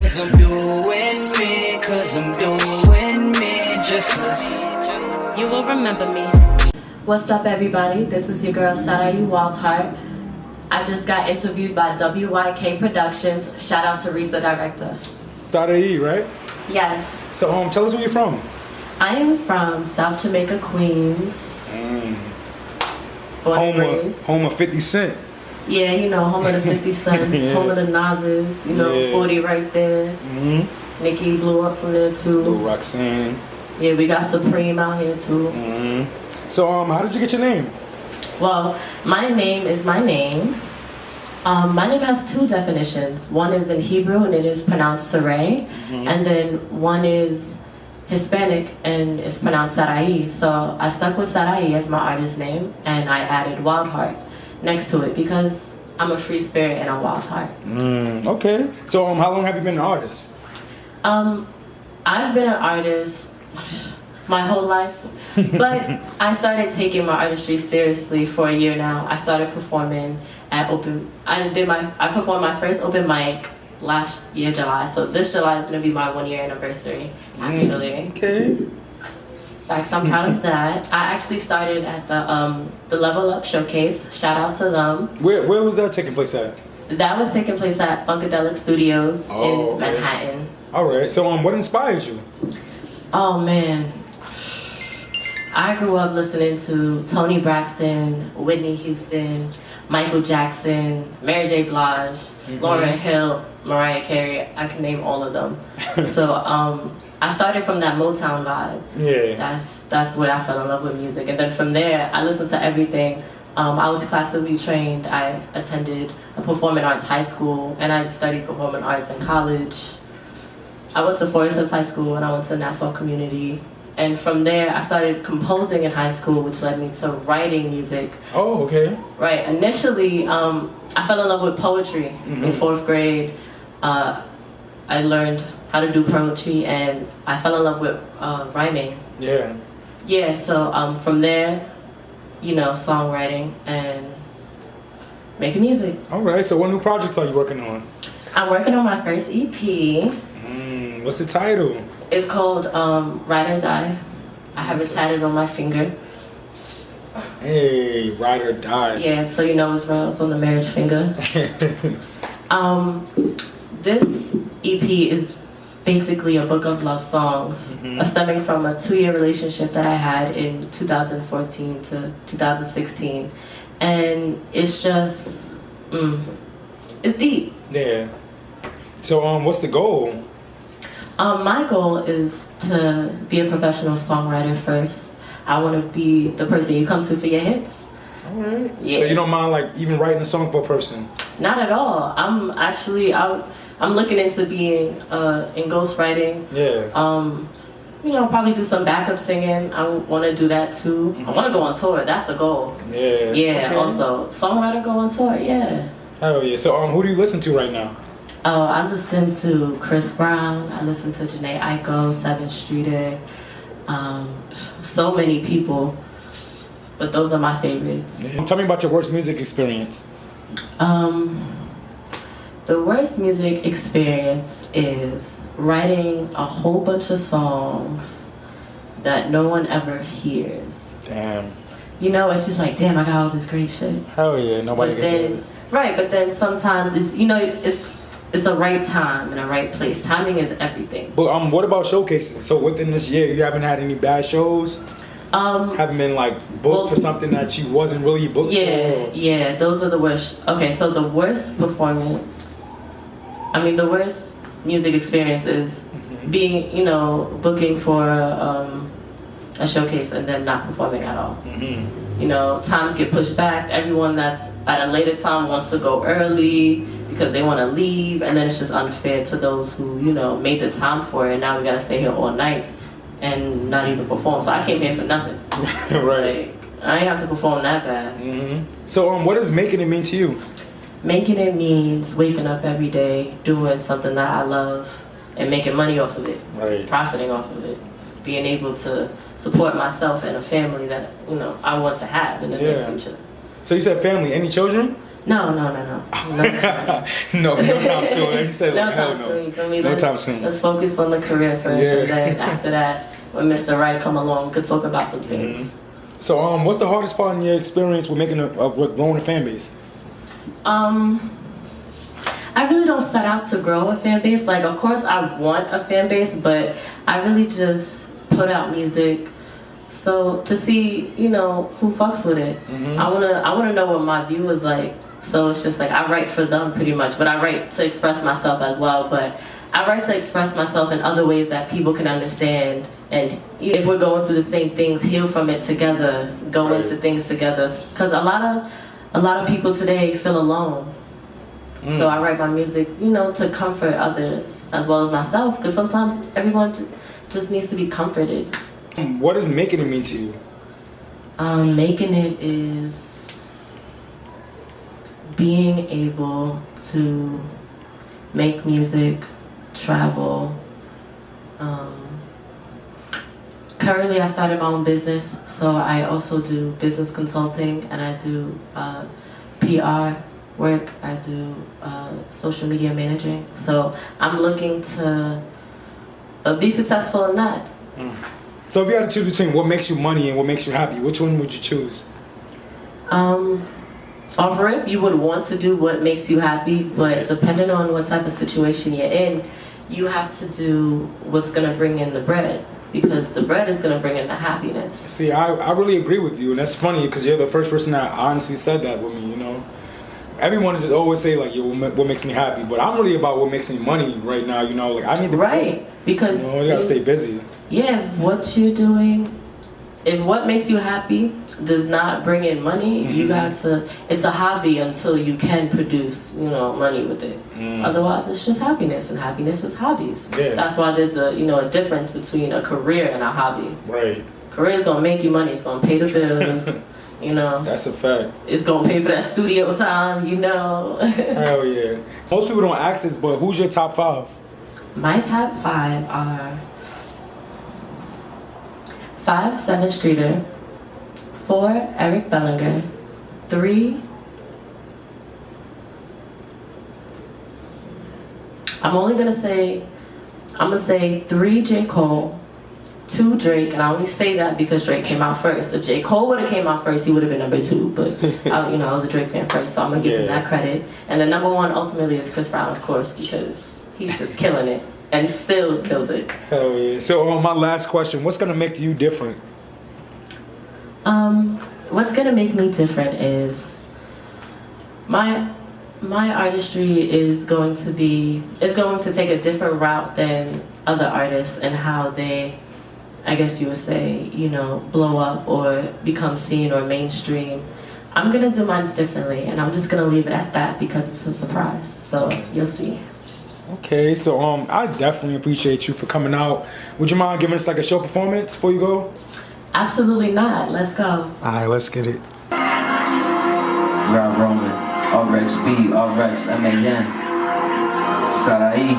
Cause I'm doing me, cause I'm doing me, just cause you will remember me. What's up, everybody? This is your girl Sarai Walthart. I just got interviewed by WYK Productions. Shout out to Reese, the director. Sarai, right? Yes. So tell us where you're from. I am from South Jamaica, Queens. Born and raised. Home of 50 Cent. Yeah, you know, home of the 50 Cents, Yeah. home of the Nas's, you know, Yeah. 40 right there. Nicki blew up from there too. Lil Roxanne. Yeah, we got Supreme out here too. So how did you get your name? Well, my name is my name. My name has two definitions. One is in Hebrew and it is pronounced Sarai, and then one is Hispanic and it's pronounced Sarai. So I stuck with Sarai as my artist name and I added Wild Heart next to it because I'm a free spirit and a wild heart. Okay. So how long have you been an artist? I've been an artist my whole life, but I started taking my artistry seriously for a year now. I started performing at I performed my first open mic last year July, so this July is gonna be my 1 year anniversary actually. Okay. Like, so I'm proud of that. I actually started at the Level Up Showcase. Shout out to them. Where was that taking place at? That was taking place at Funkadelic Studios in Manhattan. All right. So what inspired you? Oh man, I grew up listening to Toni Braxton, Whitney Houston, Michael Jackson, Mary J. Blige, Lauryn Hill, Mariah Carey. I can name all of them. So I started from that Motown vibe. Yeah. That's where I fell in love with music, and then from there I listened to everything. I was classically trained. I attended a performing arts high school, and I studied performing arts in college. I went to Forest Hills High School, and I went to Nassau Community. And from there, I started composing in high school, which led me to writing music. Oh, okay. Right. Initially, I fell in love with poetry in 4th grade. I learned how to do poetry, and I fell in love with rhyming. Yeah. Yeah, so from there, you know, songwriting and making music. All right. So what new projects are you working on? I'm working on my first EP. What's the title? It's called Ride or Die. I have it tatted on my finger. Hey, Ride or Die. Yeah, so you know it's real. It's on the marriage finger. This EP is basically a book of love songs stemming from a 2-year relationship that I had in 2014 to 2016. And it's just, it's deep. Yeah. So what's the goal? My goal is to be a professional songwriter first. I want to be the person you come to for your hits. All right. Yeah. So you don't mind like even writing a song for a person? Not at all. I'm actually I'm looking into being in ghostwriting. Yeah. You know, probably do some backup singing. I want to do that too. I want to go on tour. That's the goal. Yeah. Yeah. Okay. Also, songwriter go on tour. Yeah. Hell yeah. So who do you listen to right now? Oh, I listen to Chris Brown. I listen to Janae Aiko, 7th Streeter. So many people, but those are my favorites. Tell me about your worst music experience. The worst music experience is writing a whole bunch of songs that no one ever hears. Damn. You know, it's just like, damn, I got all this great shit. Hell yeah, nobody But can say then, it. right, but then sometimes it's, you know, it's a right time and a right place. Timing is everything. But what about showcases? So within this year, you haven't had any bad shows? Haven't been like booked for something that you wasn't really booked for? Yeah, those are the worst. Okay, so the worst performance, the worst music experience is being, you know, booking for a showcase and then not performing at all. You know, times get pushed back. Everyone that's at a later time wants to go early because they want to leave, and then it's just unfair to those who, you know, made the time for it, and now we gotta stay here all night and not even perform. So I came here for nothing. Right. Like, I ain't have to perform that bad. So what does making it mean to you? Making it means waking up every day, doing something that I love, and making money off of it, Right. profiting off of it, being able to support myself and a family that, you know, I want to have in the near future. So you said family. Any children? No. No time soon. You said No like, time hell soon. For me, no time soon. Let's focus on the career first, and then after that, when Mr. Right come along, we could talk about some things. So, what's the hardest part in your experience with making growing a fan base? I really don't set out to grow a fan base. Like, of course, I want a fan base, but I really just put out music so to see, you know, who fucks with it. I wanna know what my view is like. So it's just like I write for them pretty much, but I write to express myself as well. But I write to express myself in other ways that people can understand. And if we're going through the same things, heal from it together, go into things together. Because a lot of people today feel alone. So I write my music, you know, to comfort others as well as myself. Because sometimes everyone just needs to be comforted. What does making it mean to you? Making it is being able to make music, travel. Currently, I started my own business, so I also do business consulting, and I do PR work. I do social media managing. So I'm looking to be successful in that. So if you had to choose between what makes you money and what makes you happy, which one would you choose? Off rip, you would want to do what makes you happy, but depending on what type of situation you're in, you have to do what's gonna bring in the bread, because the bread is gonna bring in the happiness. See, I really agree with you, and that's funny because you're the first person that honestly said that with me, you know. Everyone just always say like, yo, what makes me happy, but I'm really about what makes me money right now, you know. Like I need to because you know, you gotta stay busy. Yeah, if what you're doing, if what makes you happy does not bring in money, you got to. It's a hobby until you can produce, you know, money with it. Otherwise, it's just happiness, and happiness is hobbies. Yeah. That's why there's a difference between a career and a hobby. Right. Career is gonna make you money. It's gonna pay the bills. You know. That's a fact. It's gonna pay for that studio time. You know. Hell yeah. Most people don't ask this, but who's your top 5? My top 5 are 5 7th Streeter, 4 Eric Bellinger, 3 I'm gonna say 3 J. Cole, 2 Drake, and I only say that because Drake came out first. If J. Cole would have came out first, he would have been number 2, but I was a Drake fan first, so I'm gonna give him that credit. And the number 1 ultimately is Chris Brown, of course, because he's just killing it. And still kills it. Hell yeah. So my last question, what's gonna make you different? What's gonna make me different is my artistry is going to take a different route than other artists, and how they, I guess you would say, you know, blow up or become seen or mainstream. I'm gonna do mine differently, and I'm just gonna leave it at that because it's a surprise. So you'll see. Okay, so I definitely appreciate you for coming out. Would you mind giving us like a show performance before you go? Absolutely not. Let's go. Alright, let's get it. Rob Roman, RXB, RX, MAN, Sarai.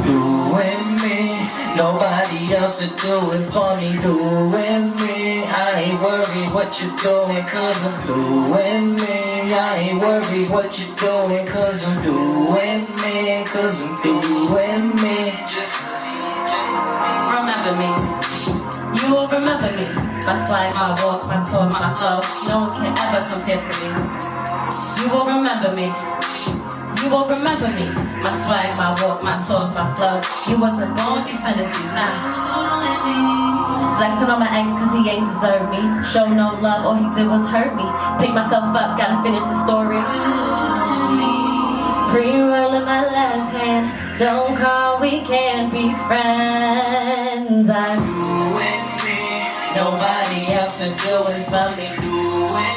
Doing me, nobody else to do it for me. Doing me, I ain't worried what you're doing, cause I'm doing me. I ain't worried what you're doing, cause I'm doing me, cause I'm doing me. Just remember me. You will remember me. My swag, my walk, my talk, my flow. No one can ever compare to me. You will remember me. You will remember me. My swag, my walk, my talk, my flow. You wasn't born with these fantasies, nah. Flexing on my ex cause he ain't deserve me. Show no love, all he did was hurt me. Pick myself up, gotta finish the story. Pre-roll in my left hand. Don't call, we can't be friends. I'm doing me, nobody else to do it for me. Doing me,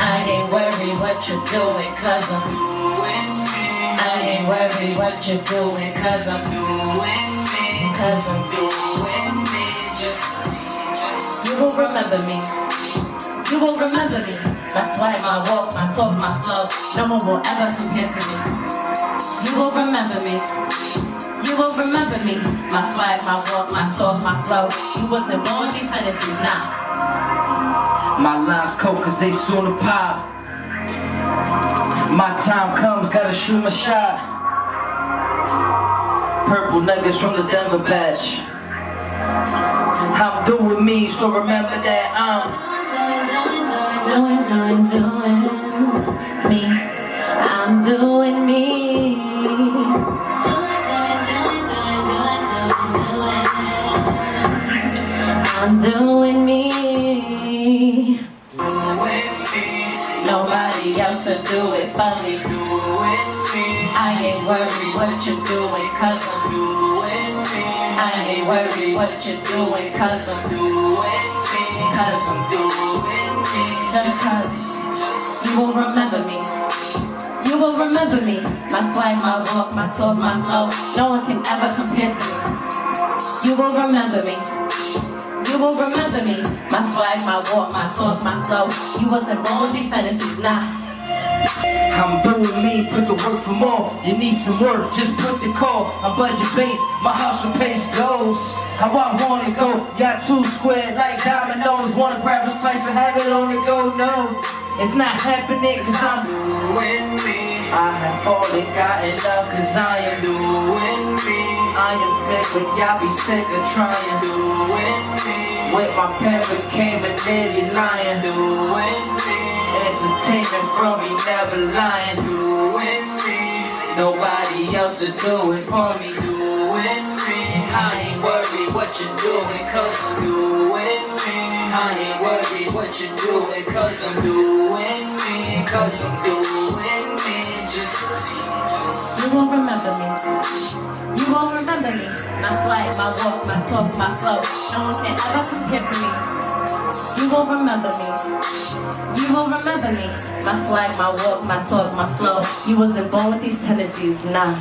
I ain't worried what you're doing, cause I'm doing me. I ain't worried what you're doing, cause I'm doing me, cause I'm doing me. Just you will remember me. You will remember me. My swag, my walk, my talk, my flow. No one will ever compare to me. You will remember me. You will remember me. My swag, my walk, my talk, my flow. You wasn't born these fantasies, nah. My lines cold cause they soon to pop. My time comes, gotta shoot my shot. Purple nuggets from the Denver batch. I'm doing me, so remember that I'm doing me. I'm doing me. I'm doing me. Nobody else will do it for me. I ain't worried what you're doing, cause I'm doing me. I ain't worried what you're doing, cause I'm doing me. Cause I'm doing me. Just cause you will remember me. You will remember me. My swag, my walk, my talk, my flow. No one can ever compare to me. You will remember me. You will remember me. My swag, my walk, my talk, my flow. You wasn't born with these sentences, nah. I'm doing me, put the work for more. You need some work, just put the call. I'm budget based, my hustle pace goes how I wanna go. Y'all too square like dominoes. Wanna grab a slice and have it on the go, no. It's not happening cause I'm doing me. I have fallen, got enough cause I am doing me. I am sick but y'all be sick of trying. Doing me. With my pen became a nitty lion. Doing me. Entertainment from me, never lying. Doing me. Nobody else will do it for me. Doing me. I ain't worried what you're doing cause I'm doing me. I ain't worried what you're doing cause I'm doing me. Cause I'm doing me. Just you will remember me. You will remember me. My swag, my walk, my talk, my flow. No one can ever compare to me. You will remember me. You will remember me. My swag, my walk, my talk, my flow. You wasn't born with these tendencies, nah.